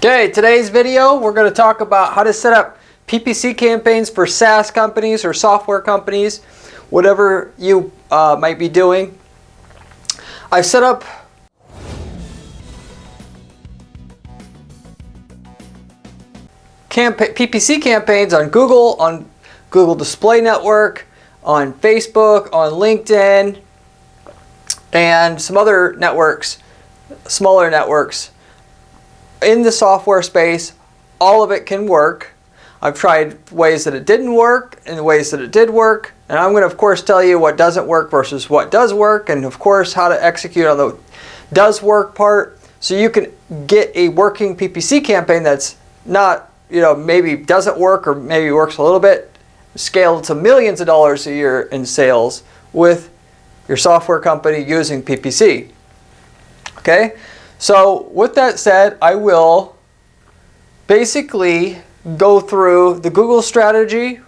Okay, today's video we're going to talk about how to set up PPC campaigns for SaaS companies or software companies, whatever you might be doing. I've set up PPC campaigns on Google Display Network, on Facebook, on LinkedIn, and some other networks, smaller networks. In the software space, all of it can work. I've tried ways that it didn't work and ways that it did work. And I'm going to, of course, tell you what doesn't work versus what does work. And, of course, how to execute on the does work part. So you can get a working PPC campaign that's not, maybe doesn't work or maybe works a little bit. Scale to millions of dollars a year in sales with your software company using PPC. Okay? So with that said, I will basically go through the Google strategy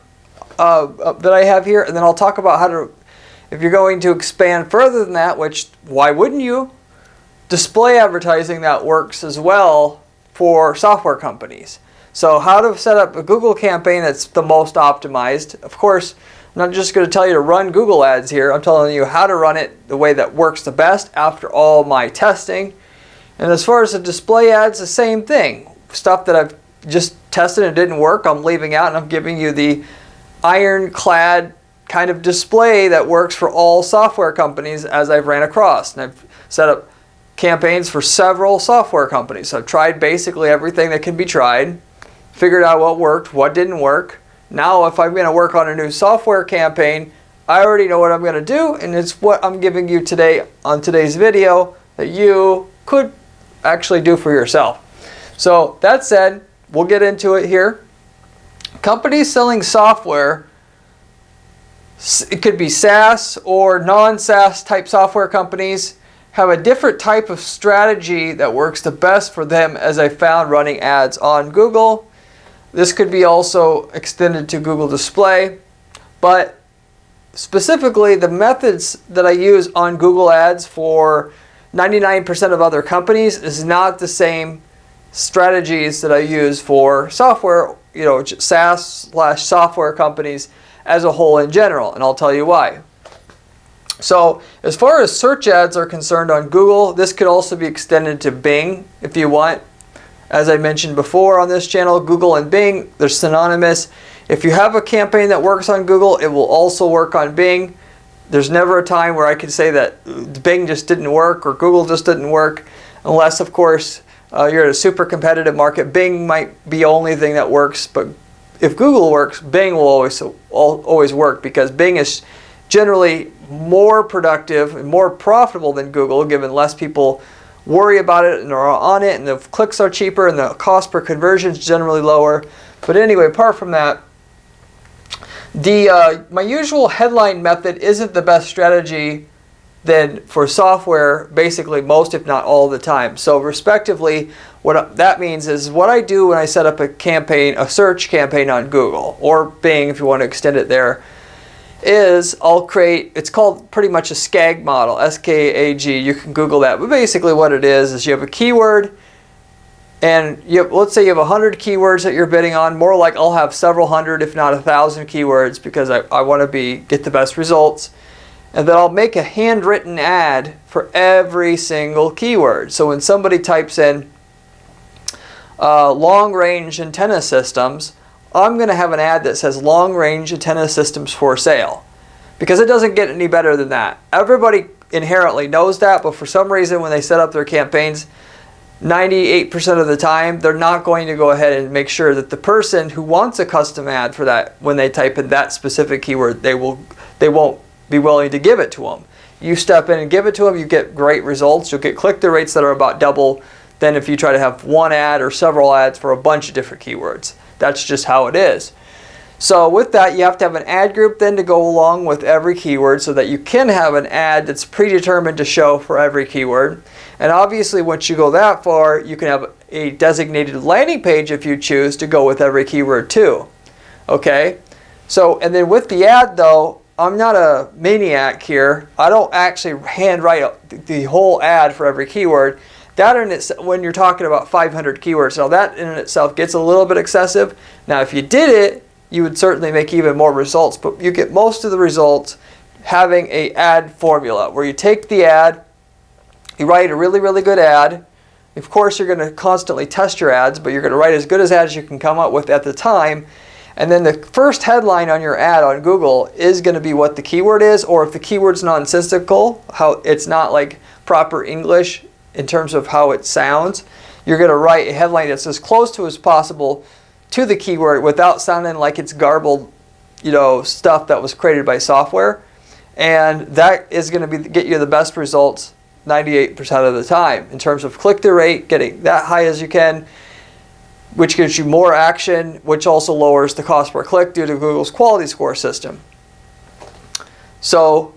that I have here, and then I'll talk about how to, if you're going to expand further than that, which why wouldn't you? Display advertising that works as well for software companies. So how to set up a Google campaign that's the most optimized. Of course, I'm not just going to tell you to run Google ads here. I'm telling you how to run it the way that works the best after all my testing. And as far as the display ads, the same thing. Stuff that I've just tested and didn't work, I'm leaving out, and I'm giving you the ironclad kind of display that works for all software companies as I've ran across. And I've set up campaigns for several software companies. So I've tried basically everything that can be tried, figured out what worked, what didn't work. Now if I'm going to work on a new software campaign, I already know what I'm going to do, and it's what I'm giving you today on today's video that you could actually do for yourself. So that said, we'll get into it here. Companies selling software, it could be SaaS or non-SaaS type software companies, have a different type of strategy that works the best for them, as I found running ads on Google. This could be also extended to Google Display, but specifically the methods that I use on Google Ads for 99% of other companies is not the same strategies that I use for software, SaaS/software companies as a whole in general, and I'll tell you why. So as far as search ads are concerned on Google, this could also be extended to Bing if you want. As I mentioned before on this channel, Google and Bing, they're synonymous. If you have a campaign that works on Google, it will also work on Bing. There's never a time where I could say that Bing just didn't work or Google just didn't work, unless, of course, you're in a super competitive market. Bing might be the only thing that works, but if Google works, Bing will always work, because Bing is generally more productive and more profitable than Google, given less people worry about it and are on it, and the clicks are cheaper and the cost per conversion is generally lower. But anyway, apart from that, my usual headline method isn't the best strategy then for software, basically most if not all the time. So respectively, what that means is what I do when I set up a campaign, a search campaign on Google or Bing if you want to extend it there, is I'll create, it's called pretty much a SKAG model, S-K-A-G, you can Google that. But basically what it is you have a keyword, and let's say you have 100 keywords that you're bidding on. More like I'll have several hundred, if not 1,000 keywords, because I want to get the best results. And then I'll make a handwritten ad for every single keyword. So when somebody types in long-range antenna systems, I'm going to have an ad that says long-range antenna systems for sale, because it doesn't get any better than that. Everybody inherently knows that, but for some reason when they set up their campaigns, 98% of the time, they're not going to go ahead and make sure that the person who wants a custom ad for that, when they type in that specific keyword, they won't be willing to give it to them. You step in and give it to them, you get great results. You'll get click-through rates that are about double than if you try to have one ad or several ads for a bunch of different keywords. That's just how it is. So with that, you have to have an ad group then to go along with every keyword, so that you can have an ad that's predetermined to show for every keyword. And obviously once you go that far, you can have a designated landing page if you choose to go with every keyword too. Okay? So, and then with the ad though, I'm not a maniac here. I don't actually handwrite the whole ad for every keyword. that in itself, when you're talking about 500 keywords, now that in itself gets a little bit excessive. Now if you did it, you would certainly make even more results, but you get most of the results having a ad formula where you take the ad, you write a really, really good ad. Of course, you're going to constantly test your ads, but you're going to write as good as ads you can come up with at the time. And then the first headline on your ad on Google is going to be what the keyword is, or if the keyword's nonsensical, how it's not like proper English in terms of how it sounds, you're going to write a headline that's as close to as possible to the keyword without sounding like it's garbled, stuff that was created by software. And that is going to get you the best results 98% of the time in terms of click-through rate, getting that high as you can, which gives you more action, which also lowers the cost per click due to Google's quality score system. So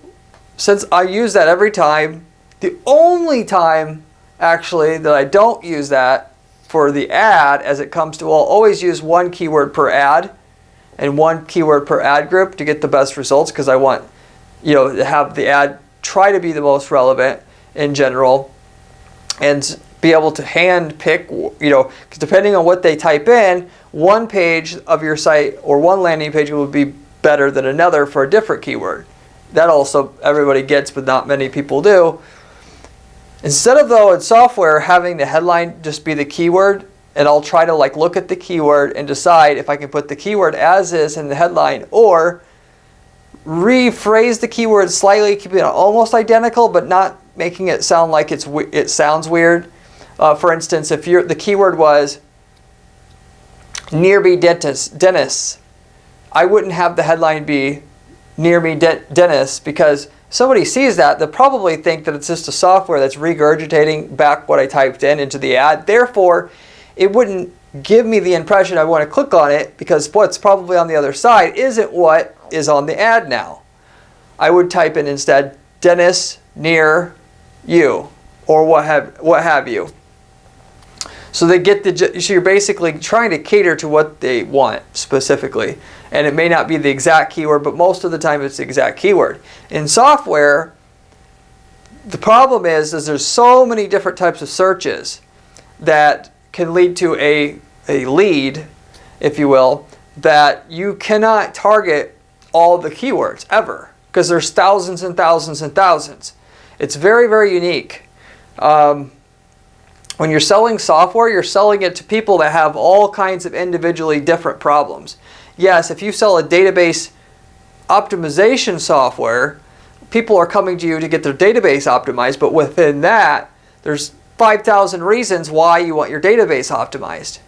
since I use that every time, the only time actually that I don't use that for the ad as it comes to, I'll always use one keyword per ad and one keyword per ad group to get the best results, because I want to have the ad try to be the most relevant in general and be able to hand pick, because depending on what they type in, one page of your site or one landing page will be better than another for a different keyword. That also everybody gets, but not many people do. Instead of, though, in software having the headline just be the keyword, and I'll try to look at the keyword and decide if I can put the keyword as is in the headline, or rephrase the keyword slightly, keeping it almost identical but not making it sound like it sounds weird. For instance, if the keyword was near me dentist, I wouldn't have the headline be near me dentist, because somebody sees that, they'll probably think that it's just a software that's regurgitating back what I typed into the ad. Therefore, it wouldn't give me the impression I want to click on it, because what's probably on the other side isn't what is on the ad now. I would type in instead dentist near you, or what have you. So they get so you're basically trying to cater to what they want specifically. And it may not be the exact keyword, but most of the time it's the exact keyword. In software, the problem is there's so many different types of searches that can lead to a lead, if you will, that you cannot target all the keywords ever, because there's thousands and thousands and thousands. It's very, very unique. When you're selling software, you're selling it to people that have all kinds of individually different problems. Yes, if you sell a database optimization software, people are coming to you to get their database optimized, but within that, there's 5,000 reasons why you want your database optimized.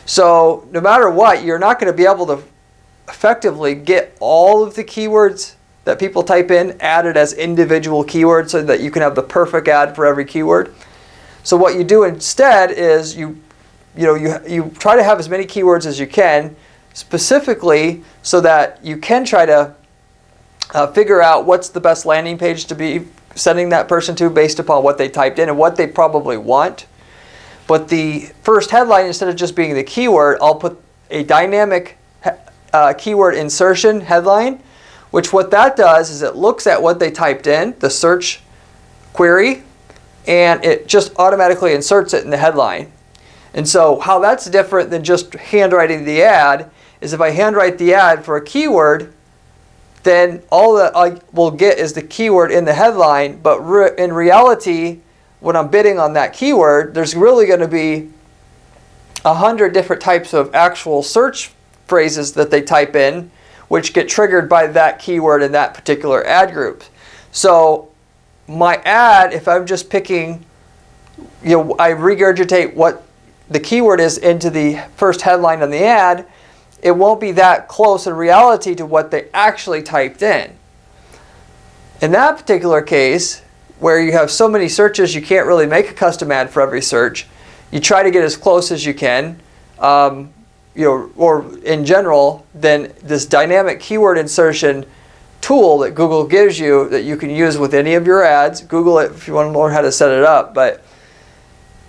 So no matter what, you're not going to be able to effectively get all of the keywords that people type in added as individual keywords so that you can have the perfect ad for every keyword. So what you do instead is you try to have as many keywords as you can, specifically so that you can try to figure out what's the best landing page to be sending that person to based upon what they typed in and what they probably want. But the first headline, instead of just being the keyword, I'll put a dynamic keyword insertion headline, which what that does is it looks at what they typed in, the search query, and it just automatically inserts it in the headline. And so how that's different than just handwriting the ad is if I handwrite the ad for a keyword, then all that I will get is the keyword in the headline, but in reality, when I'm bidding on that keyword, there's really going to be 100 different types of actual search phrases that they type in, which get triggered by that keyword in that particular ad group. So my ad, if I'm just picking, I regurgitate what the keyword is into the first headline on the ad, it won't be that close in reality to what they actually typed in. In that particular case, where you have so many searches you can't really make a custom ad for every search, you try to get as close as you can, or in general, then this dynamic keyword insertion tool that Google gives you that you can use with any of your ads. Google it if you want to learn how to set it up. But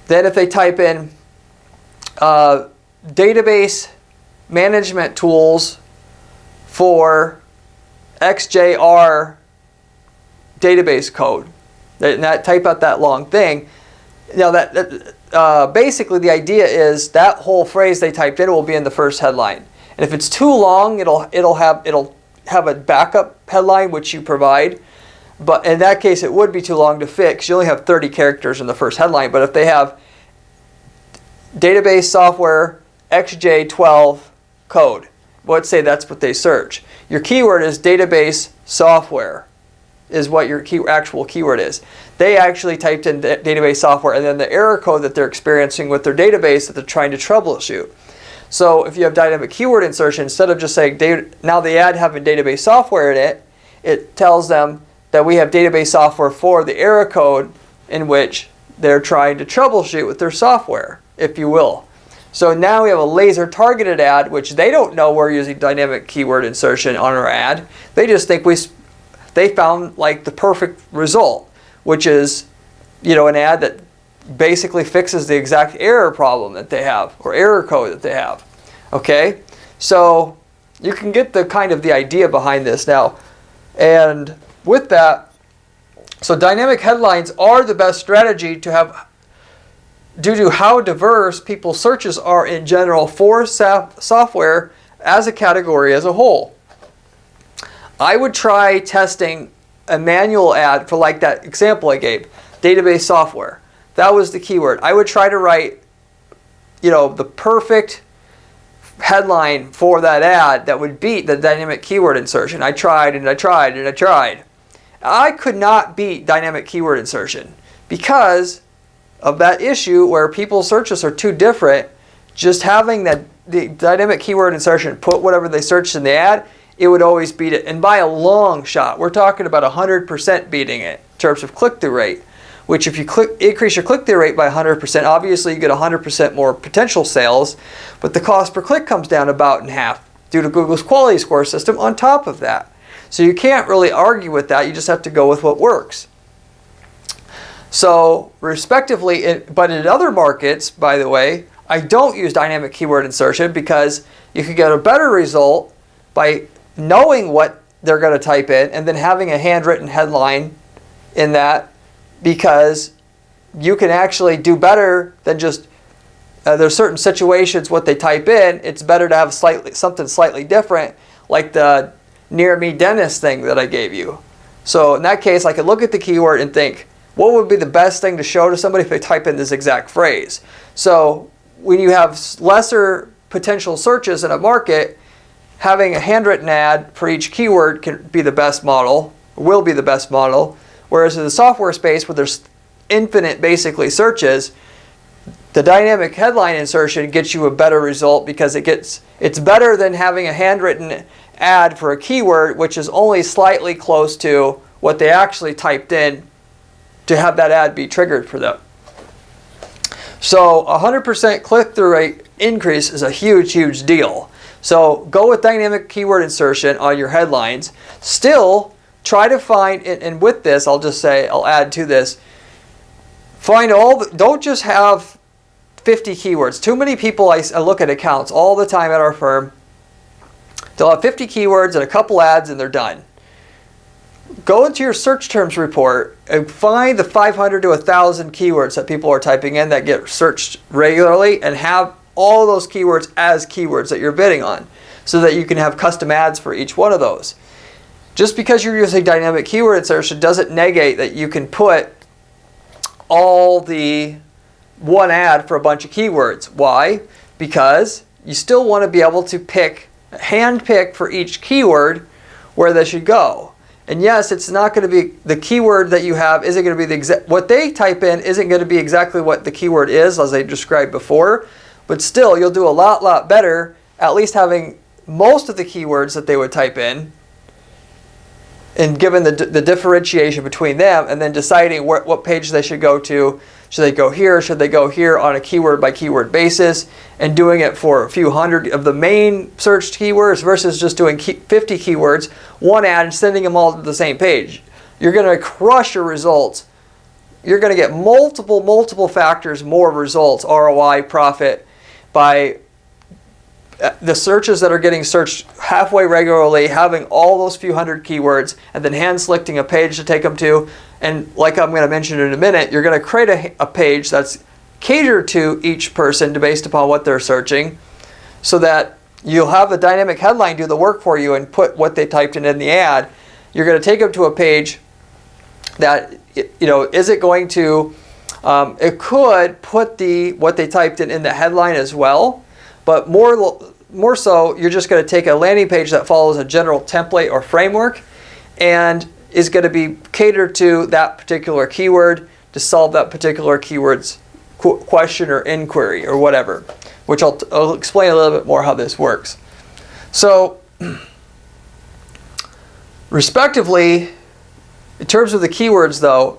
then if they type in database management tools for XJR database code, and that type out that long thing, Now basically the idea is that whole phrase they typed in will be in the first headline. And if it's too long, it'll have a backup headline which you provide. But in that case, it would be too long to fit because you only have 30 characters in the first headline. But if they have database software XJ12 code, let's say that's what they search. Your keyword is database software, is what your actual keyword is. They actually typed in database software and then the error code that they're experiencing with their database that they're trying to troubleshoot. So if you have dynamic keyword insertion, instead of just saying now the ad having database software in it, it tells them that we have database software for the error code in which they're trying to troubleshoot with their software, if you will. So now we have a laser targeted ad, which they don't know we're using dynamic keyword insertion on our ad. They just think they found like the perfect result, which is, you know, an ad that basically fixes the exact error problem that they have or error code that they have. Okay, so you can get the kind of the idea behind this now. And with that, so dynamic headlines are the best strategy to have due to how diverse people's searches are in general for software as a category as a whole. I would try testing a manual ad for like that example I gave, database software. That was the keyword. I would try to write, you know, the perfect headline for that ad that would beat the dynamic keyword insertion. I tried and I tried and I tried. I could not beat dynamic keyword insertion because of that issue where people's searches are too different. Just having the dynamic keyword insertion put whatever they searched in the ad, it would always beat it. And by a long shot, we're talking about 100% beating it in terms of click-through rate, which if you increase your click-through rate by 100%, obviously you get 100% more potential sales, but the cost per click comes down about in half due to Google's quality score system on top of that. So you can't really argue with that. You just have to go with what works. So respectively, but in other markets, by the way, I don't use dynamic keyword insertion because you could get a better result by knowing what they're going to type in and then having a handwritten headline in that, because you can actually do better than just there's certain situations what they type in. It's better to have something slightly different, like the near me dentist thing that I gave you. So in that case, I could look at the keyword and think, what would be the best thing to show to somebody if they type in this exact phrase? So when you have lesser potential searches in a market, having a handwritten ad for each keyword can be the best model, will be the best model. Whereas in the software space where there's infinite basically searches, the dynamic headline insertion gets you a better result because it's better than having a handwritten ad for a keyword which is only slightly close to what they actually typed in to have that ad be triggered for them. So 100% click-through rate increase is a huge, huge deal. So go with dynamic keyword insertion on your headlines. Still, try to find, and with this, I'll just say, I'll add to this, don't just have 50 keywords. Too many people, I look at accounts all the time at our firm, they'll have 50 keywords and a couple ads and they're done. Go into your search terms report and find the 500 to 1,000 keywords that people are typing in that get searched regularly and have all those keywords as keywords that you're bidding on so that you can have custom ads for each one of those. Just because you're using dynamic keyword insertion doesn't negate that you can put all the one ad for a bunch of keywords. Why? Because you still want to be able to hand pick for each keyword where they should go. And yes, it's not going to be the keyword that you have isn't going to be the exact, what they type in isn't going to be exactly what the keyword is as I described before, but still you'll do a lot better at least having most of the keywords that they would type in and given the differentiation between them and then deciding what page they should go to. Should they go here? Should they go here on a keyword by keyword basis and doing it for a few hundred of the main searched keywords versus just doing 50 keywords, one ad and sending them all to the same page. You're going to crush your results. You're going to get multiple factors more results, ROI, profit, by the searches that are getting searched halfway regularly, having all those few hundred keywords, and then hand selecting a page to take them to, And like I'm going to mention in a minute, you're going to create a page that's catered to each person based upon what they're searching, so that you'll have the dynamic headline do the work for you and put what they typed in the ad. You're going to take them to a page that, is it going to, it could put what they typed in the headline as well, but more so, you're just going to take a landing page that follows a general template or framework and is going to be catered to that particular keyword to solve that particular keyword's question or inquiry or whatever, which I'll explain a little bit more how this works. So, respectively, in terms of the keywords though,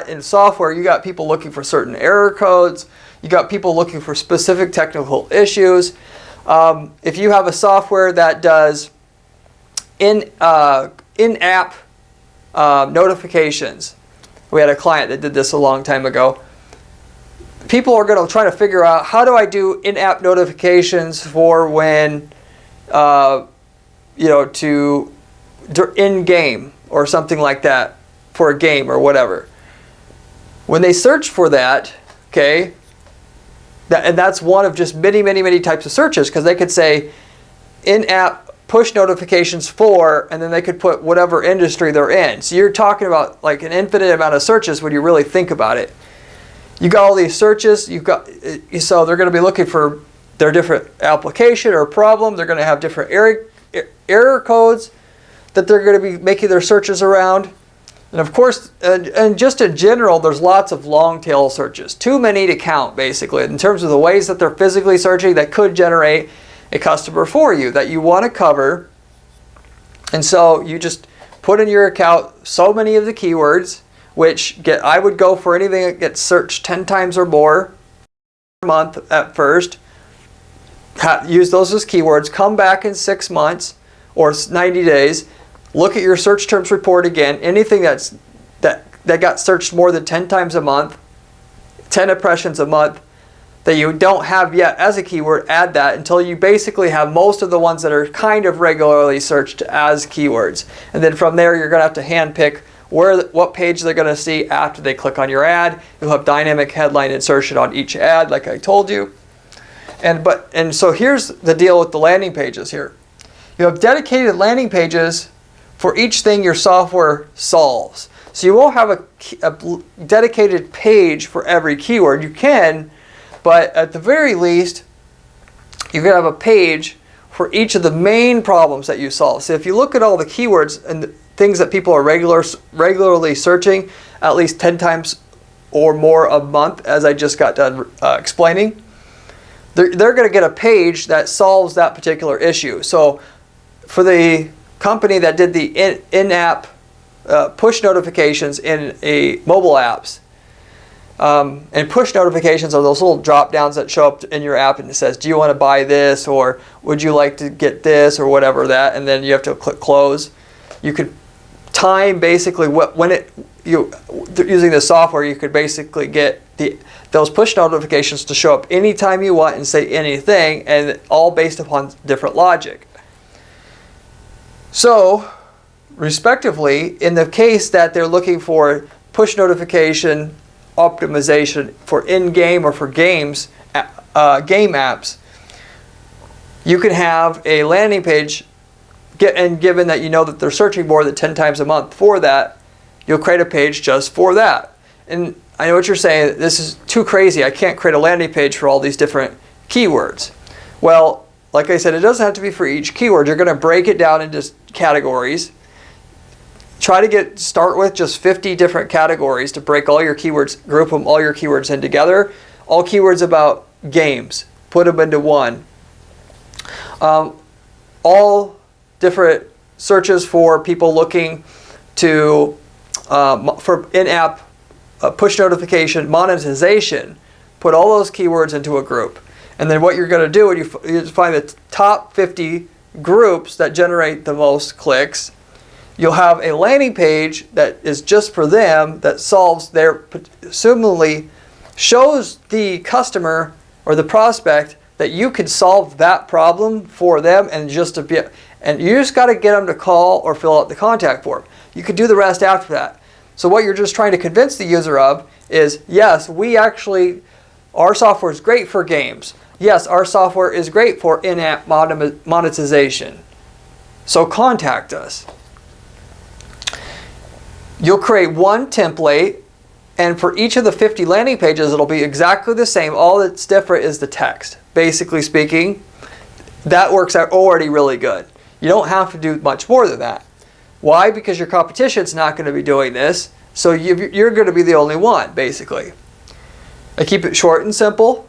in software, you got people looking for certain error codes, you got people looking for specific technical issues. If you have a software that does in-app notifications, we had a client that did this a long time ago. People are going to try to figure out, how do I do in-app notifications for when, in-game or something like that, for a game or whatever. When they search for that, okay, and that's one of just many, many, many types of searches, because they could say in-app push notifications for, and then they could put whatever industry they're in. So you're talking about like an infinite amount of searches when you really think about it. You got all these searches, so they're going to be looking for their different application or problem. They're going to have different error codes that they're going to be making their searches around. And of course, and just in general, there's lots of long tail searches. Too many to count, basically, in terms of the ways that they're physically searching that could generate a customer for you that you want to cover. And so you just put in your account so many of the keywords, which I would go for anything that gets searched 10 times or more per month at first. Use those as keywords. Come back in 6 months or 90 days. Look at your search terms report again. Anything that got searched more than 10 times a month, 10 impressions a month, that you don't have yet as a keyword, add that until you basically have most of the ones that are kind of regularly searched as keywords. And then from there, you're going to have to handpick what page they're going to see after they click on your ad. You'll have dynamic headline insertion on each ad, like I told you. And so here's the deal with the landing pages here. You have dedicated landing pages for each thing your software solves. So you won't have a dedicated page for every keyword. You can, but at the very least, you're going to have a page for each of the main problems that you solve. So if you look at all the keywords and the things that people are regularly searching, at least 10 times or more a month, as I just got done explaining, they're going to get a page that solves that particular issue. So for the company that did the in-app push notifications in mobile apps, and push notifications are those little drop downs that show up in your app and it says, do you want to buy this, or would you like to get this, or whatever that, and then you have to click close. You could time basically using the software, you could basically get those push notifications to show up anytime you want and say anything, and all based upon different logic. So, respectively, in the case that they're looking for push notification optimization for in-game or for games, game apps, you can have a landing page, and given that you know that they're searching more than 10 times a month for that, you'll create a page just for that. And I know what you're saying, this is too crazy, I can't create a landing page for all these different keywords. Well, like I said, it doesn't have to be for each keyword. You're going to break it down into categories. Try to start with just 50 different categories to break all your keywords, group them all your keywords in together. All keywords about games, put them into one. All different searches for people looking to for in-app push notification monetization. Put all those keywords into a group. And then what you're going to do is you find the top 50 groups that generate the most clicks. You'll have a landing page that is just for them, that solves assumably shows the customer or the prospect that you can solve that problem for them, and you just got to get them to call or fill out the contact form. You could do the rest after that. So what you're just trying to convince the user of is, yes, our software is great for games. Yes, our software is great for in-app monetization. So contact us. You'll create one template, and for each of the 50 landing pages, it'll be exactly the same. All that's different is the text. Basically speaking, that works out already really good. You don't have to do much more than that. Why? Because your competition's not going to be doing this, so you're going to be the only one, basically. I keep it short and simple.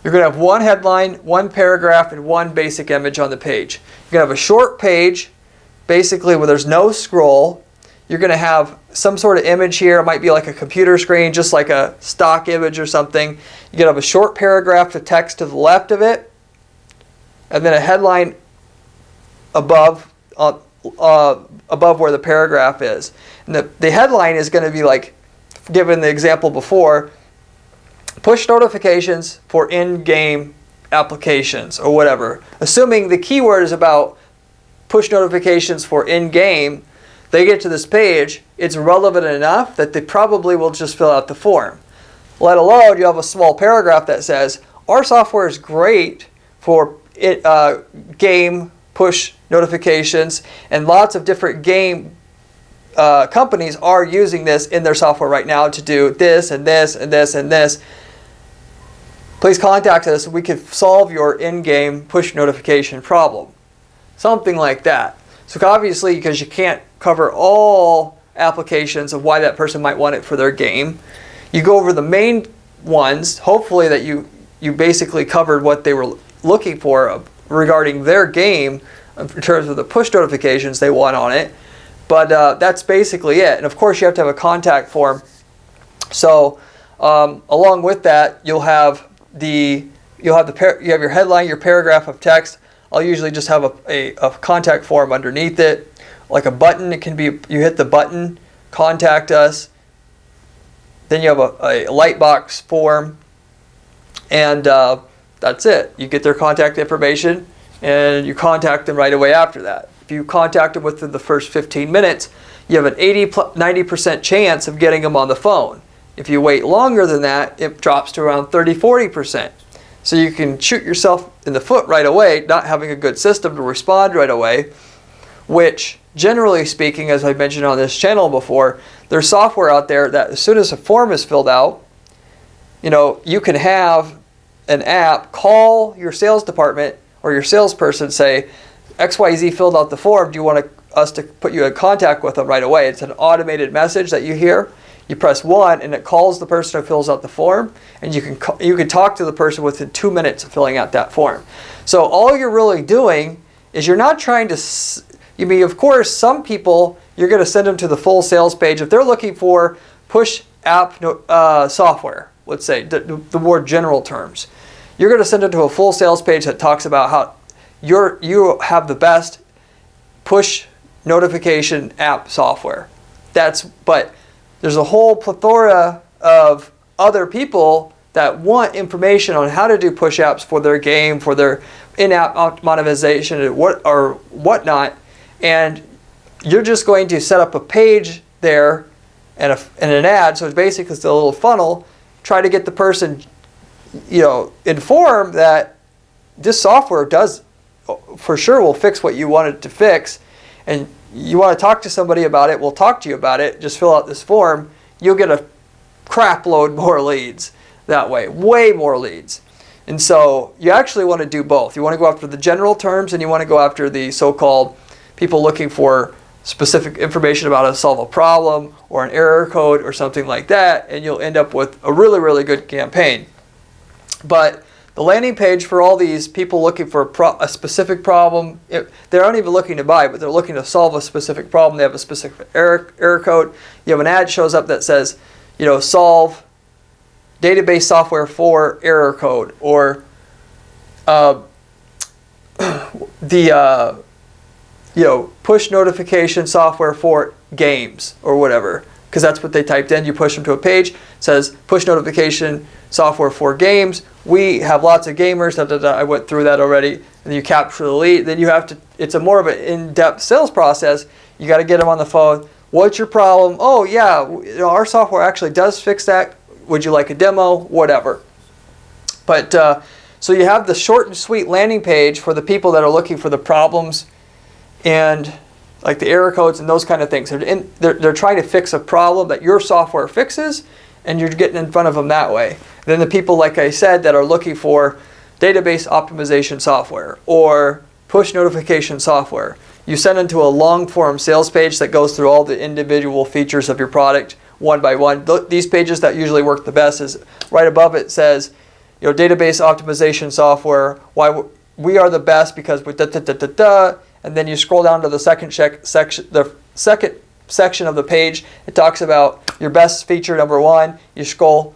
You're going to have one headline, one paragraph, and one basic image on the page. You're going to have a short page, basically where there's no scroll. You're going to have some sort of image here. It might be like a computer screen, just like a stock image or something. You're going to have a short paragraph of text to the left of it, and then a headline above where the paragraph is. And the headline is going to be like, given the example before, push notifications for in-game applications or whatever. Assuming the keyword is about push notifications for in-game, they get to this page, it's relevant enough that they probably will just fill out the form. Let alone you have a small paragraph that says, our software is great for game push notifications, and lots of different game companies are using this in their software right now to do this and this and this and this. Please contact us. We can solve your in-game push notification problem. Something like that. So obviously, because you can't cover all applications of why that person might want it for their game, you go over the main ones, hopefully that you basically covered what they were looking for regarding their game in terms of the push notifications they want on it. But that's basically it. And of course, you have to have a contact form. So along with that, you have your headline, your paragraph of text. I'll usually just have a contact form underneath it, like a button. It can be, you hit the button, contact us. Then you have a lightbox form, and that's it. You get their contact information, and you contact them right away after that. If you contact them within the first 15 minutes, you have an 90% chance of getting them on the phone. If you wait longer than that, it drops to around 30-40%. So you can shoot yourself in the foot right away, not having a good system to respond right away, which generally speaking, as I mentioned on this channel before, there's software out there that as soon as a form is filled out, you can have an app call your sales department or your salesperson, say, XYZ filled out the form, do you want us to put you in contact with them right away? It's an automated message that you hear. You press 1 and it calls the person who fills out the form, and you can talk to the person within 2 minutes of filling out that form. So all you're really doing is you're not trying to, of course, some people, you're going to send them to the full sales page. If they're looking for push app software, let's say, the more general terms, you're going to send them to a full sales page that talks about how you have the best push notification app software. But there's a whole plethora of other people that want information on how to do push apps for their game, for their in-app monetization or whatnot, and you're just going to set up a page there and an ad. So it's basically a little funnel. Try to get the person, informed that this software does for sure will fix what you wanted to fix, and you want to talk to somebody about it, we'll talk to you about it, just fill out this form. You'll get a crap load more leads that way, way more leads. And so you actually want to do both. You want to go after the general terms, and you want to go after the so-called people looking for specific information about how to solve a problem or an error code or something like that, and you'll end up with a really, really good campaign. But the landing page for all these people looking for a specific problem, they aren't even looking to buy, but they're looking to solve a specific problem. They have a specific error code. You have an ad shows up that says, solve database software for error code, or push notification software for games or whatever, because that's what they typed in. You push them to a page, it says push notification software for games. We have lots of gamers. I went through that already. And you capture the lead. Then you have to. It's a more of an in-depth sales process. You got to get them on the phone, What's your problem? Oh yeah, our software actually does fix that. Would you like a demo? Whatever. But so you have the short and sweet landing page for the people that are looking for the problems and like the error codes and those kind of things. They're trying to fix a problem that your software fixes, and you're getting in front of them that way. Then the people, like I said, that are looking for database optimization software or push notification software. You send them to a long form sales page that goes through all the individual features of your product one by one. These pages that usually work the best is right above it says, database optimization software, why we are the best because we da-da-da-da-da. And then you scroll down to the second section of the page. It talks about your best feature number 1. You scroll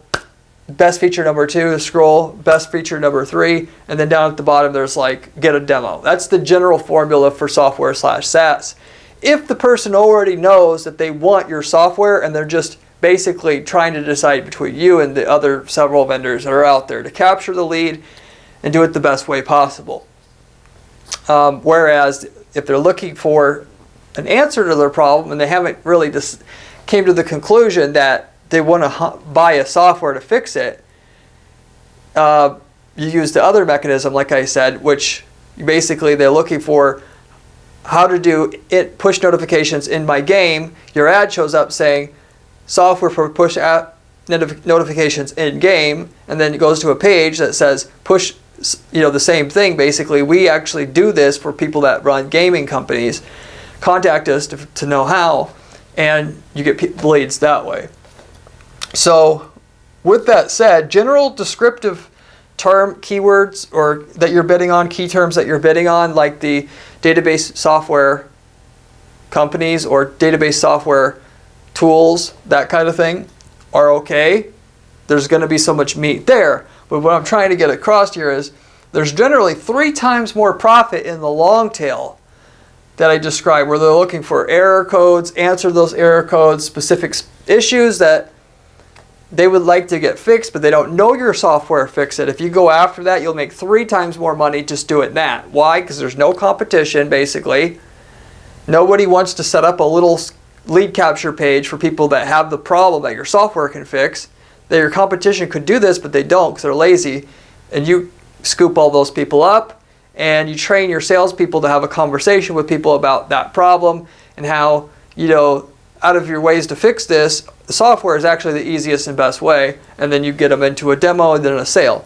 best feature number 2, scroll best feature number 3, and then down at the bottom there's like get a demo. That's the general formula for software/SaaS. If the person already knows that they want your software and they're just basically trying to decide between you and the other several vendors that are out there to capture the lead and do it the best way possible. Whereas if they're looking for an answer to their problem and they haven't really just came to the conclusion that they want to buy a software to fix it, you use the other mechanism, like I said, which basically they're looking for how to do it, push notifications in my game. Your ad shows up saying software for push notifications in game, and then it goes to a page that says push, the same thing. Basically, we actually do this for people that run gaming companies. Contact us to know how, and you get leads that way. So with that said, general descriptive term keywords or that you're bidding on, key terms that you're bidding on, like the database software companies or database software tools, that kind of thing, are okay. There's going to be so much meat there. But what I'm trying to get across here is there's generally 3 times more profit in the long tail that I described, where they're looking for error codes, answer those error codes, specific issues that they would like to get fixed, but they don't know your software fix it. If you go after that, you'll make 3 times more money just doing that. Why? Because there's no competition, basically. Nobody wants to set up a little lead capture page for people that have the problem that your software can fix. That your competition could do this, but they don't because they're lazy. And you scoop all those people up, and you train your salespeople to have a conversation with people about that problem and how, out of your ways to fix this, the software is actually the easiest and best way, and then you get them into a demo and then a sale.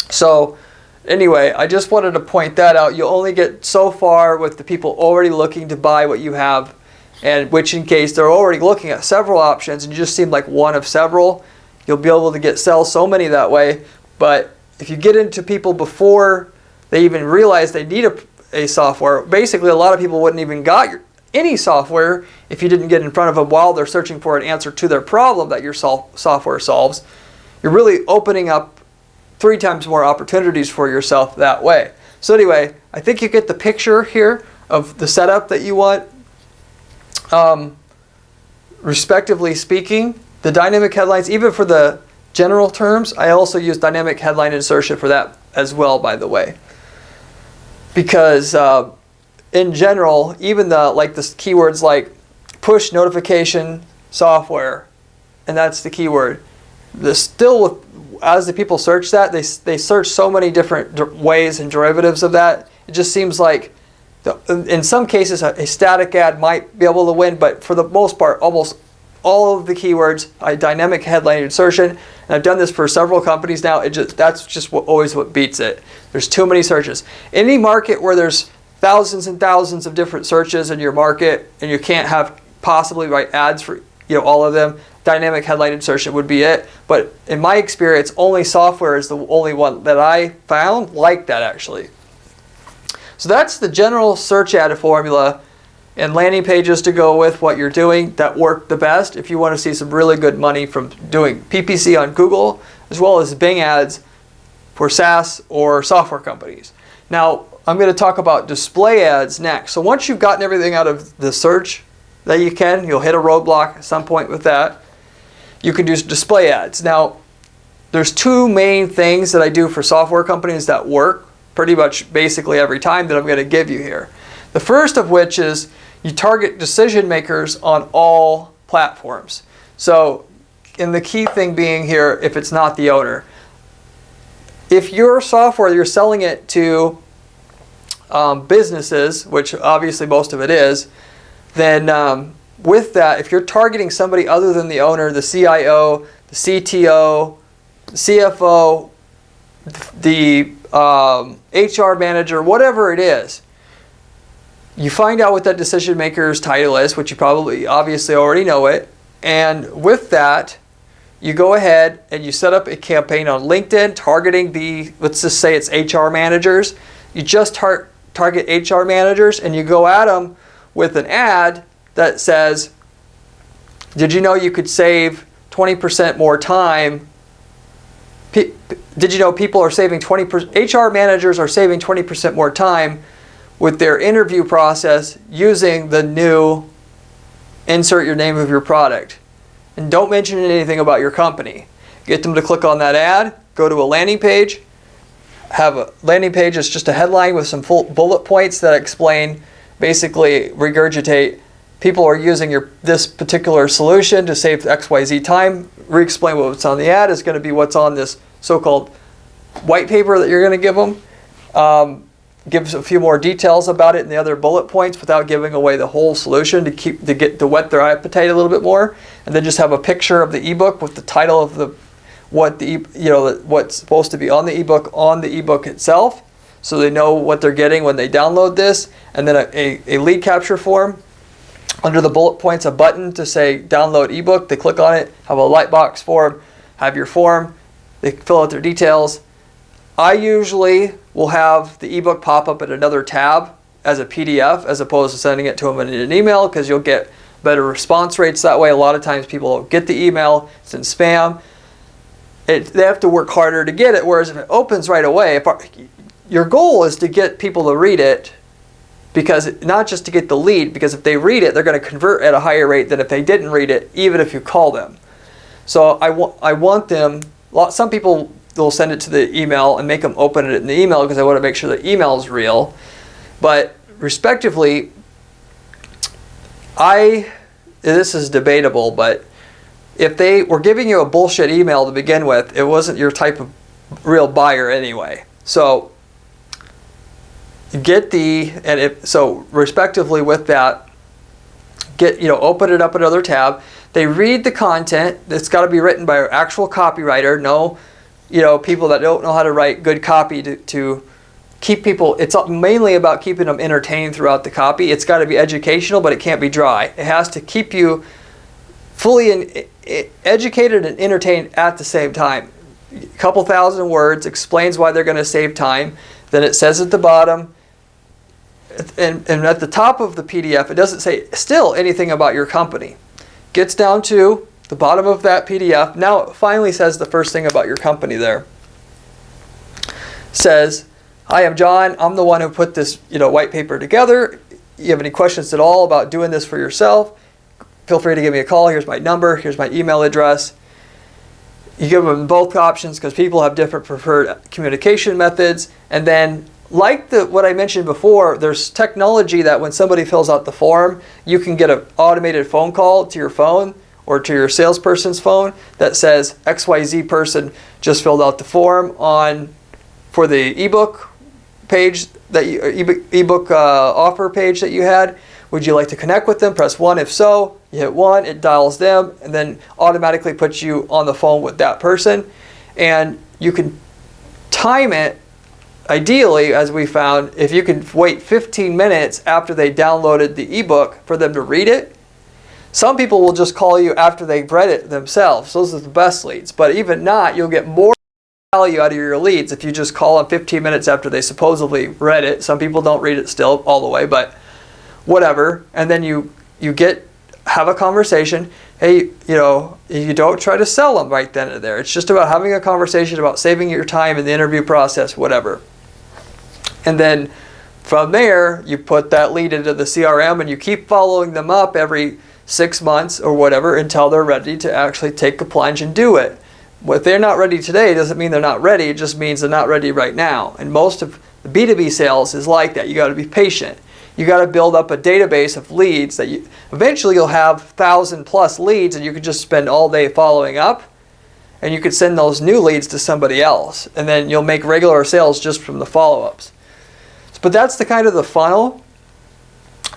So anyway, I just wanted to point that out. You only get so far with the people already looking to buy what you have, and which in case they're already looking at several options and you just seem like one of several, you'll be able to sell so many that way. But if you get into people before they even realize they need a software, basically a lot of people wouldn't even got any software if you didn't get in front of them while they're searching for an answer to their problem that your software solves. You're really opening up 3 times more opportunities for yourself that way. So anyway, I think you get the picture here of the setup that you want. Respectively speaking, the dynamic headlines, even for the general terms, I also use dynamic headline insertion for that as well, by the way. Because in general, even the keywords like push notification software, and that's the keyword. As the people search that, they search so many different ways and derivatives of that. It just seems like in some cases a static ad might be able to win, but for the most part, almost all of the keywords, dynamic headline insertion, and I've done this for several companies now. That's just always what beats it. There's too many searches. Any market where there's thousands and thousands of different searches in your market, and you can't have possibly write ads for all of them, dynamic headline insertion would be it. But in my experience, only software is the only one that I found like that actually. So that's the general search ad formula and landing pages to go with what you're doing that work the best if you want to see some really good money from doing PPC on Google as well as Bing ads for SaaS or software companies. Now, I'm going to talk about display ads next. So once you've gotten everything out of the search that you'll hit a roadblock at some point with that. You can do display ads. Now, there's 2 main things that I do for software companies that work pretty much basically every time that I'm going to give you here. The first of which is you target decision makers on all platforms. So, and the key thing being here, if it's not the owner. If your software, you're selling it to businesses, which obviously most of it is, then with that, if you're targeting somebody other than the owner, the CIO, the CTO, the CFO, the HR manager, whatever it is, you find out what that decision maker's title is, which you probably obviously already know it, and with that, you go ahead and you set up a campaign on LinkedIn targeting the, let's just say it's HR managers. You just target HR managers and you go at them with an ad that says, did you know you could save 20% more time? Did you know people are saving 20%, HR managers are saving 20% more time with their interview process using the new insert your name of your product. And don't mention anything about your company. Get them to click on that ad, go to a landing page, have a landing page that's just a headline with some full bullet points that explain, basically regurgitate, people are using this particular solution to save XYZ time. Re-explain what's on the ad is going to be what's on this so-called white paper that you're going to give them. Gives a few more details about it in the other bullet points without giving away the whole solution to whet their appetite a little bit more, and then just have a picture of the ebook with the title of what's supposed to be on the ebook itself, so they know what they're getting when they download this, and then a lead capture form. Under the bullet points, a button to say download ebook. They click on it, have a lightbox form, have your form, they fill out their details. I usually will have the ebook pop up at another tab as a PDF as opposed to sending it to them in an email, because you'll get better response rates that way. A lot of times people get the email, it's in spam. They have to work harder to get it, whereas if it opens right away, your goal is to get people to read it, because not just to get the lead, because if they read it, they're going to convert at a higher rate than if they didn't read it, even if you call them. So I want them, some people, they'll send it to the email and make them open it in the email because I want to make sure the email is real. But respectively, this is debatable, but if they were giving you a bullshit email to begin with, it wasn't your type of real buyer anyway. So respectively with that, open it up another tab. They read the content. It's got to be written by an actual copywriter. No, people that don't know how to write good copy to keep people. It's mainly about keeping them entertained throughout the copy. It's got to be educational, but it can't be dry. It has to keep you fully educated and entertained at the same time. A couple thousand words, explains why they're going to save time. Then it says at the bottom, and at the top of the PDF, it doesn't say still anything about your company. Gets down to the bottom of that PDF. Now it finally says the first thing about your company there. Says, hi, I'm John. I'm the one who put this white paper together. You have any questions at all about doing this for yourself? Feel free to give me a call. Here's my number. Here's my email address. You give them both options because people have different preferred communication methods. And then, like what I mentioned before, there's technology that when somebody fills out the form, you can get an automated phone call to your phone or to your salesperson's phone that says XYZ person just filled out the form for the ebook page that ebook offer page that you had. Would you like to connect with them? Press 1 if so. You hit 1, it dials them, and then automatically puts you on the phone with that person. And you can time it, ideally, as we found, if you can wait 15 minutes after they downloaded the ebook for them to read it. Some people will just call you after they've read it themselves. Those are the best leads. But even not, you'll get more value out of your leads if you just call them 15 minutes after they supposedly read it. Some people don't read it still all the way, but whatever. And then you have a conversation. Hey, you don't try to sell them right then and there. It's just about having a conversation about saving your time in the interview process, whatever. And then from there, you put that lead into the CRM and you keep following them up every 6 months or whatever until they're ready to actually take the plunge and do it. If they're not ready today, doesn't mean they're not ready. It just means they're not ready right now. And most of the B2B sales is like that. You got to be patient. you got to build up a database of leads that eventually you'll have 1,000+ leads, and you could just spend all day following up, and you could send those new leads to somebody else, and then you'll make regular sales just from the follow-ups. But that's the kind of the funnel,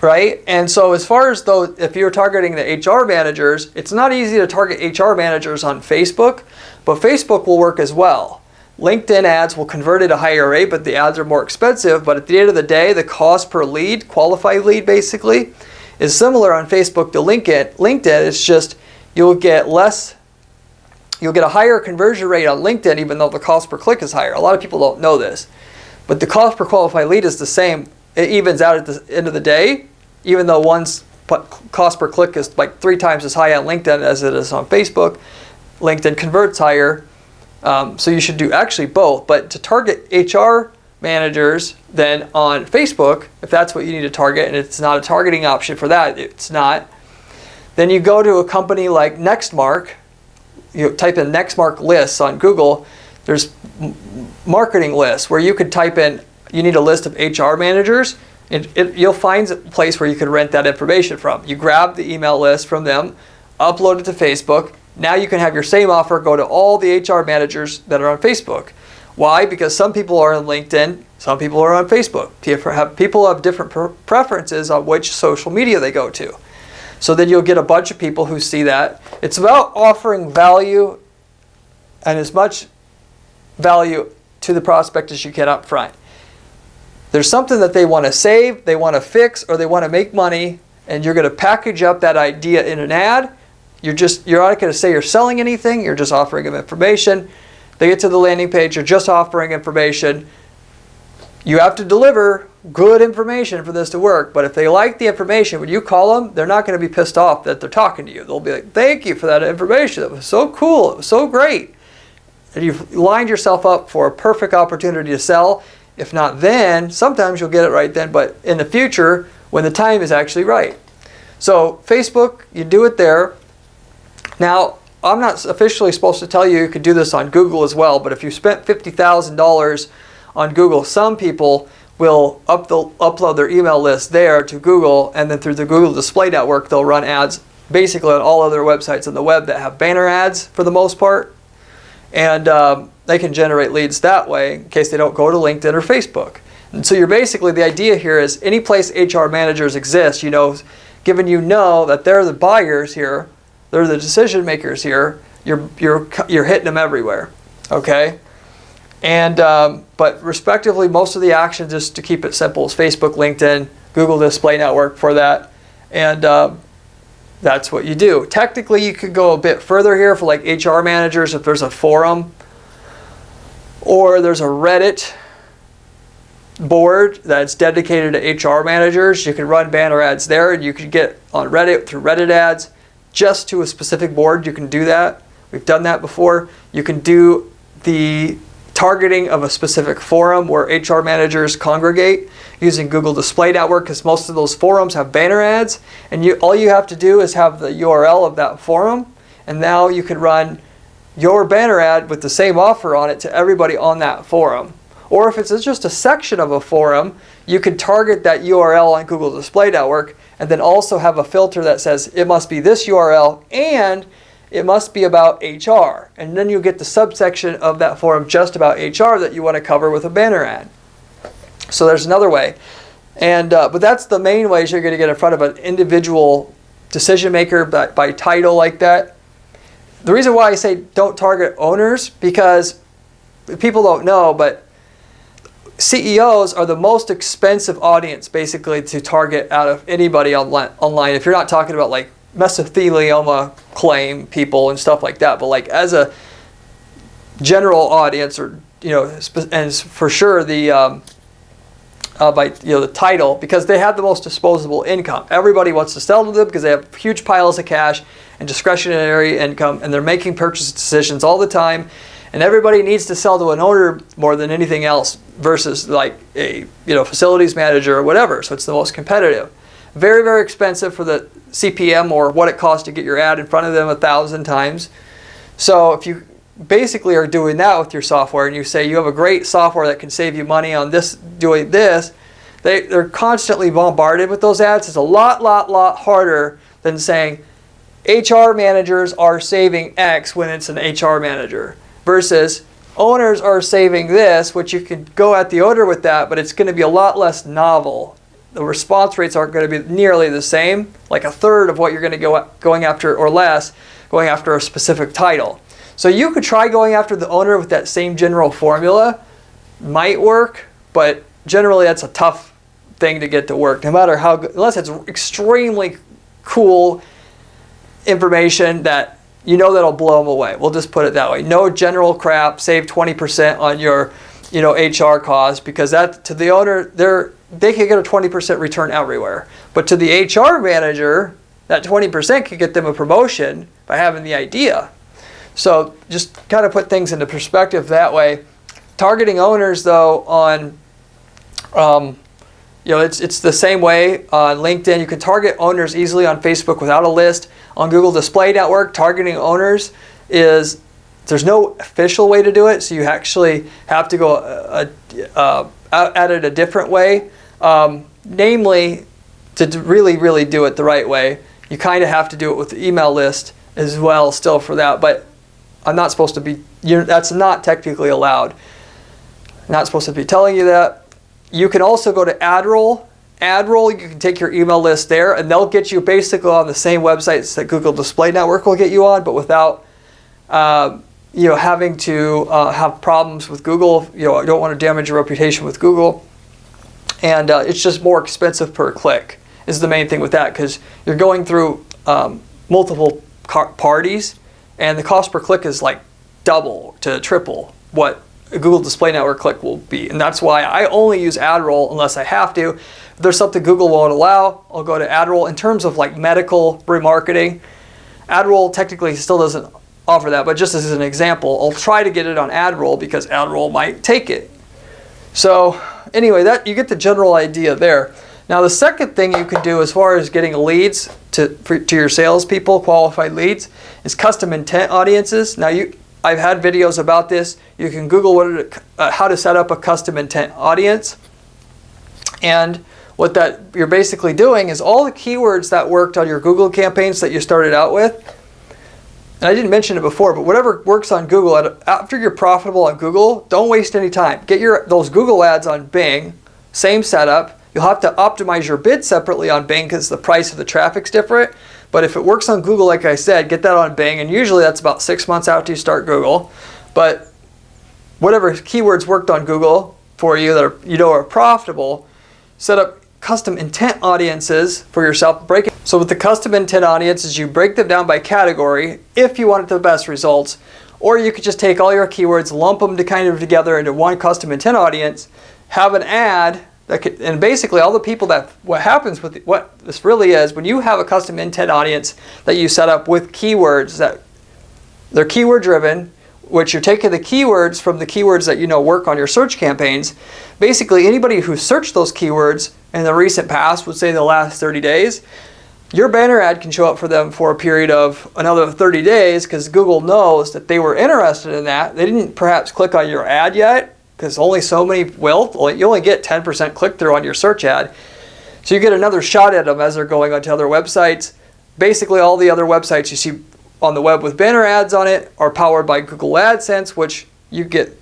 right? And so as far as though, if you're targeting the HR managers, it's not easy to target HR managers on Facebook, but Facebook will work as well. LinkedIn ads will convert at a higher rate, but the ads are more expensive. But at the end of the day, the cost per lead, qualified lead basically, is similar on Facebook to LinkedIn. It's just you'll get a higher conversion rate on LinkedIn, even though the cost per click is higher. A lot of people don't know this, but the cost per qualified lead is the same. It evens out at the end of the day, even though one's cost per click is like 3 times as high on LinkedIn as it is on Facebook. LinkedIn converts higher. So you should do actually both. But to target HR managers then on Facebook, if that's what you need to target, and it's not a targeting option for that, it's not, then you go to a company like Nextmark. You type in Nextmark lists on Google. There's marketing lists where you could type in, you need a list of HR managers. You'll find a place where you can rent that information from. You grab the email list from them, upload it to Facebook. Now you can have your same offer go to all the HR managers that are on Facebook. Why? Because some people are on LinkedIn, some people are on Facebook. People have different preferences on which social media they go to. So then you'll get a bunch of people who see that. It's about offering value, and as much value to the prospect as you can up front. There's something that they want to save, they want to fix, or they want to make money, and you're going to package up that idea in an ad. You're not going to say you're selling anything, you're just offering them information. They get to the landing page, you're just offering information. You have to deliver good information for this to work, but if they like the information, when you call them, they're not going to be pissed off that they're talking to you. They'll be like, thank you for that information. It was so cool. It was so great. And you've lined yourself up for a perfect opportunity to sell. If not then, sometimes you'll get it right then, but in the future, when the time is actually right. So Facebook, you do it there. Now, I'm not officially supposed to tell you you could do this on Google as well, but if you spent $50,000 on Google, some people will upload their email list there to Google, and then through the Google Display Network, they'll run ads basically on all other websites on the web that have banner ads for the most part. And they can generate leads that way in case they don't go to LinkedIn or Facebook. And so the idea here is any place HR managers exist, given that they're the buyers here, they're the decision makers here, you're hitting them everywhere, okay? And but respectively, most of the actions, just to keep it simple, is Facebook, LinkedIn, Google Display Network for that, and that's what you do. Technically, you could go a bit further here for like HR managers if there's a forum or there's a Reddit board that's dedicated to HR managers. You can run banner ads there, and you can get on Reddit through Reddit ads just to a specific board. You can do that. We've done that before. You can do the targeting of a specific forum where HR managers congregate using Google Display Network, because most of those forums have banner ads, and all you have to do is have the URL of that forum, and now you can run your banner ad with the same offer on it to everybody on that forum. Or if it's just a section of a forum, you can target that URL on Google Display Network and then also have a filter that says it must be this URL and it must be about HR. And then you'll get the subsection of that forum just about HR that you want to cover with a banner ad. So there's another way. And but that's the main ways you're going to get in front of an individual decision maker by title like that. The reason why I say don't target owners, because people don't know, but CEOs are the most expensive audience basically to target out of anybody online. If you're not talking about like mesothelioma claim people and stuff like that, but like as a general audience, or and for sure the the title, because they have the most disposable income. Everybody wants to sell to them because they have huge piles of cash and discretionary income, and they're making purchase decisions all the time. And everybody needs to sell to an owner more than anything else versus like a facilities manager or whatever. So it's the most competitive. Very, very expensive for the CPM or what it costs to get your ad in front of them 1,000 times. So if you basically are doing that with your software and you say you have a great software that can save you money on this, doing this, They're constantly bombarded with those ads. It's a lot harder than saying HR managers are saving X when it's an HR manager versus owners are saving this, which you can go at the owner with that, but it's going to be a lot less novel. The response rates aren't going to be nearly the same, like a third of what you're going to go going after or less, going after a specific title. So you could try going after the owner with that same general formula. Might work, but generally that's a tough thing to get to work, no matter how good, unless it's extremely cool information that you know that'll blow them away. We'll just put it that way. No general crap, save 20% on your HR costs, because that to the owner, they can get a 20% return everywhere. But to the HR manager, that 20% could get them a promotion by having the idea. So just kind of put things into perspective that way. Targeting owners though on, it's the same way on LinkedIn. You can target owners easily on Facebook without a list. On Google Display Network, targeting owners there's no official way to do it, so you actually have to go at it a different way. Namely, to really do it the right way, you kind of have to do it with the email list as well still for that, but I'm not supposed to be, that's not technically allowed. Not supposed to be telling you that. You can also go to AdRoll. AdRoll, you can take your email list there, and they'll get you basically on the same websites that Google Display Network will get you on, but without having to have problems with Google. I don't want to damage your reputation with Google, and it's just more expensive per click is the main thing with that, because you're going through multiple parties, and the cost per click is like double to triple what a Google Display Network click will be. And that's why I only use AdRoll unless I have to. If there's something Google won't allow, I'll go to AdRoll. In terms of like medical remarketing, AdRoll technically still doesn't offer that, but just as an example, I'll try to get it on AdRoll because AdRoll might take it. So anyway, that you get the general idea there. Now the second thing you can do as far as getting leads to your salespeople, qualified leads, is custom intent audiences. Now I've had videos about this. You can Google how to set up a custom intent audience. And what that you're basically doing is all the keywords that worked on your Google campaigns that you started out with, and I didn't mention it before, but whatever works on Google, after you're profitable on Google, don't waste any time. Get those Google ads on Bing, same setup. You'll have to optimize your bid separately on Bing because the price of the traffic's different. But if it works on Google, like I said, get that on Bing, and usually that's about 6 months after you start Google. But whatever keywords worked on Google for you that are profitable, set up custom intent audiences for yourself. So with the custom intent audiences, you break them down by category if you want the best results, or you could just take all your keywords, lump them together into one custom intent audience, have an ad. And basically all the people what happens with what this really is, when you have a custom intent audience that you set up with keywords that they're keyword driven, which you're taking the keywords from the keywords that work on your search campaigns. Basically anybody who searched those keywords in the recent past, would say the last 30 days, your banner ad can show up for them for a period of another 30 days because Google knows that they were interested in that. They didn't perhaps click on your ad yet, because only so many will. You only get 10% click-through on your search ad. So you get another shot at them as they're going onto other websites. Basically all the other websites you see on the web with banner ads on it are powered by Google AdSense, which you get,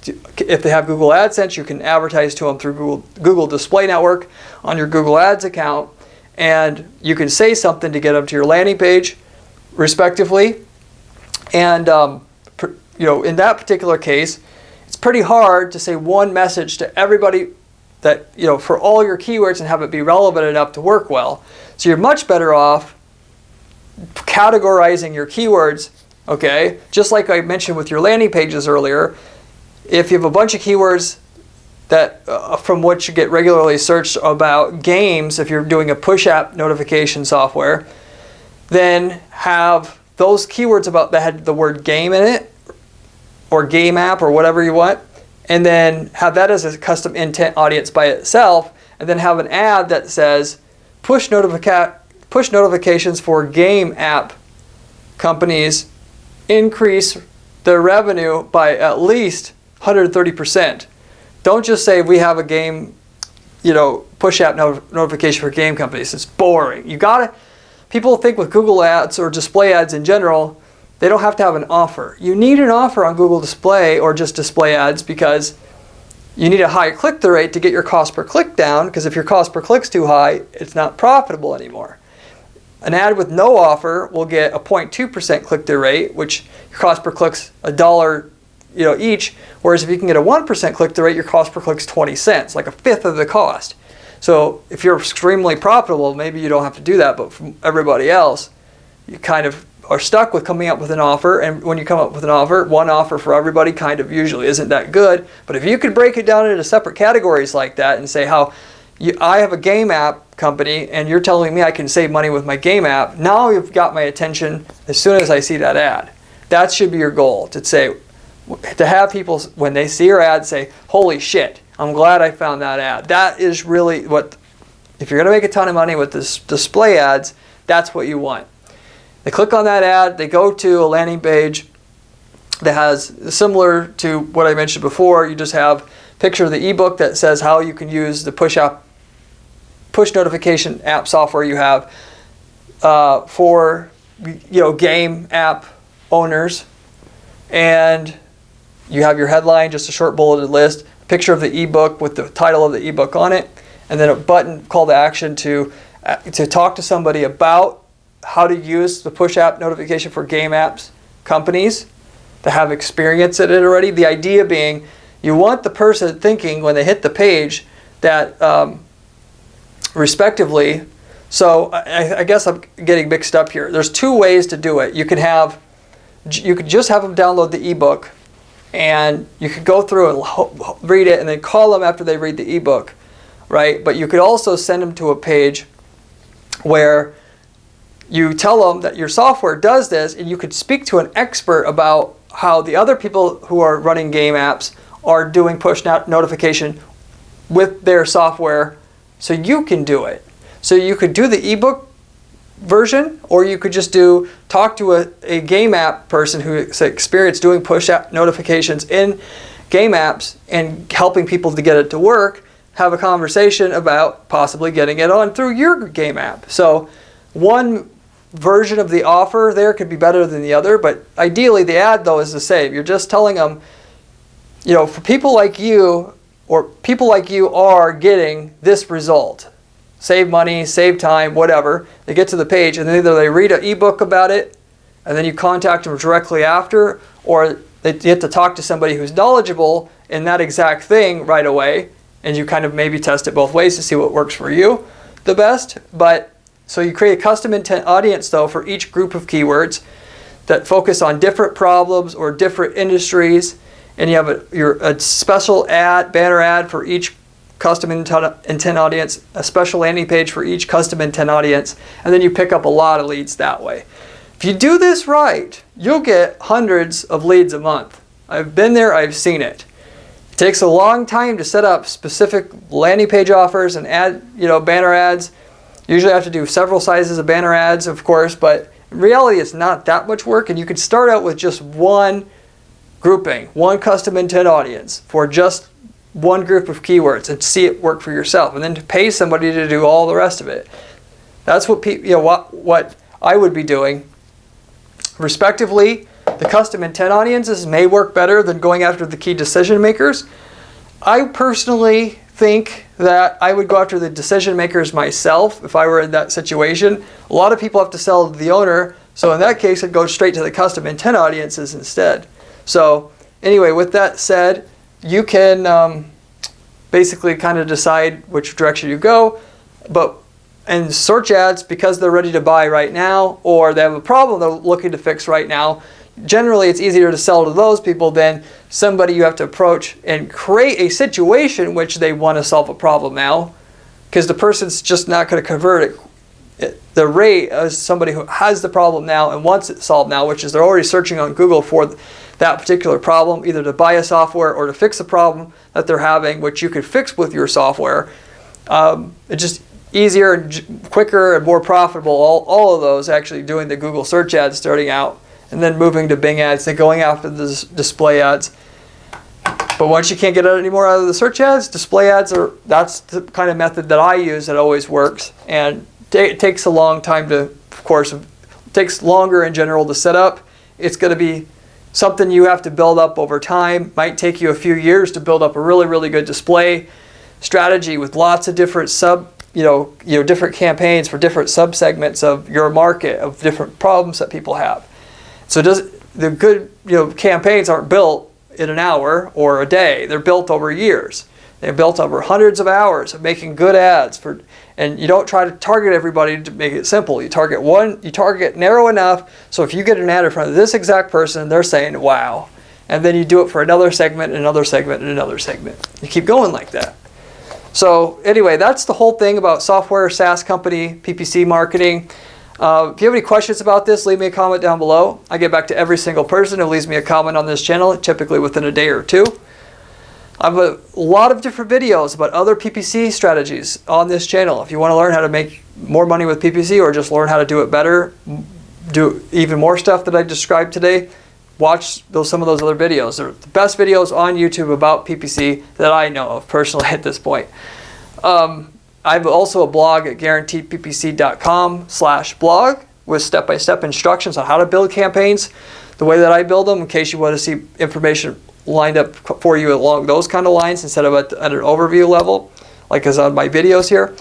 if they have Google AdSense, you can advertise to them through Google Display Network on your Google Ads account, and you can say something to get them to your landing page, respectively. And in that particular case, it's pretty hard to say one message to everybody that, for all your keywords and have it be relevant enough to work well. So you're much better off categorizing your keywords, okay? Just like I mentioned with your landing pages earlier, if you have a bunch of keywords that from which you get regularly searched about games, if you're doing a push app notification software, then have those keywords that had the word game in it, or game app, or whatever you want, and then have that as a custom intent audience by itself, and then have an ad that says push notifications for game app companies increase their revenue by at least 130%. Don't just say we have a game push app notification for game companies. It's boring. People think with Google ads or display ads in general, they don't have to have an offer. You need an offer on Google Display or just display ads because you need a high click-through rate to get your cost per click down, because if your cost per click's too high, it's not profitable anymore. An ad with no offer will get a 0.2% click-through rate, which your cost per click's $1 each, whereas if you can get a 1% click-through rate, your cost per click's 20 cents, like a fifth of the cost. So if you're extremely profitable, maybe you don't have to do that, but from everybody else, you kind of are stuck with coming up with an offer, and when you come up with an offer, one offer for everybody kind of usually isn't that good. But if you could break it down into separate categories like that and say I have a game app company and you're telling me I can save money with my game app, now you've got my attention as soon as I see that ad. That should be your goal, to have people, when they see your ad, say, holy shit, I'm glad I found that ad. That is really what, if you're going to make a ton of money with this display ads, that's what you want. They click on that ad, they go to a landing page that has, similar to what I mentioned before, you just have a picture of the ebook that says how you can use the push notification app software you have for game app owners, and you have your headline, just a short bulleted list, a picture of the ebook with the title of the ebook on it, and then a button call to action to talk to somebody about how to use the push app notification for game apps companies that have experience at it already. The idea being, you want the person thinking when they hit the page that respectively, so I guess I'm getting mixed up here. There's two ways to do it. You could just have them download the ebook, and you could go through and read it and then call them after they read the ebook, right? But you could also send them to a page where you tell them that your software does this, and you could speak to an expert about how the other people who are running game apps are doing push notification with their software, so you can do it. So you could do the ebook version, or you could just talk to a game app person who has experience doing push app notifications in game apps and helping people to get it to work, have a conversation about possibly getting it on through your game app. So one version of the offer there could be better than the other, but ideally the ad though is the same. You're just telling them, for people like you, or people like you are getting this result. Save money, save time, whatever. They get to the page and either they read an ebook about it and then you contact them directly after, or they get to talk to somebody who's knowledgeable in that exact thing right away, and you kind of maybe test it both ways to see what works for you the best. But so you create a custom intent audience though for each group of keywords that focus on different problems or different industries, and you have a special banner ad for each custom intent audience, a special landing page for each custom intent audience, and then you pick up a lot of leads that way. If you do this right, you'll get hundreds of leads a month. I've been there, I've seen it. It takes a long time to set up specific landing page offers and banner ads. Usually I have to do several sizes of banner ads, of course, but in reality it's not that much work, and you can start out with just one grouping, one custom intent audience for just one group of keywords and see it work for yourself, and then to pay somebody to do all the rest of it. That's what what I would be doing. Respectively, the custom intent audiences may work better than going after the key decision makers. I personally think that I would go after the decision makers myself if I were in that situation. A lot of people have to sell to the owner, so in that case I'd go straight to the custom intent audiences instead. So anyway, with that said, you can basically kind of decide which direction you go. And search ads, because they're ready to buy right now, or they have a problem they're looking to fix right now, generally it's easier to sell to those people than somebody you have to approach and create a situation which they want to solve a problem now, because the person's just not going to convert it the rate as somebody who has the problem now and wants it solved now, which is they're already searching on Google for that particular problem, either to buy a software or to fix a problem that they're having, which you could fix with your software. It's just easier and quicker and more profitable, all of those, actually doing the Google search ads starting out and then moving to Bing ads and going after the display ads. But once you can't get any more out of the search ads, display ads that's the kind of method that I use that always works. And it takes a long time to, of course, it takes longer in general to set up. It's going to be something you have to build up over time. Might take you a few years to build up a really, really good display strategy with lots of different different campaigns for different subsegments of your market, of different problems that people have. So the good campaigns aren't built in an hour or a day. They're built over years. They're built over hundreds of hours of making good ads and you don't try to target everybody to make it simple. You target narrow enough so if you get an ad in front of this exact person, they're saying, wow. And then you do it for another segment, and another segment, and another segment. You keep going like that. So anyway, that's the whole thing about software, SaaS company, PPC marketing. If you have any questions about this, leave me a comment down below. I get back to every single person who leaves me a comment on this channel, typically within a day or two. I have a lot of different videos about other PPC strategies on this channel. If you want to learn how to make more money with PPC or just learn how to do it better, do even more stuff that I described today, watch some of those other videos. They're the best videos on YouTube about PPC that I know of personally at this point. I have also a blog at guaranteedppc.com/blog with step-by-step instructions on how to build campaigns the way that I build them, in case you want to see information lined up for you along those kind of lines instead of at an overview level, like is on my videos here.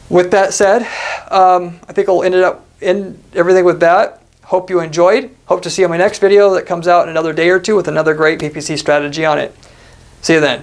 With that said, I think I'll end everything with that. Hope you enjoyed. Hope to see you on my next video that comes out in another day or two with another great PPC strategy on it. See you then.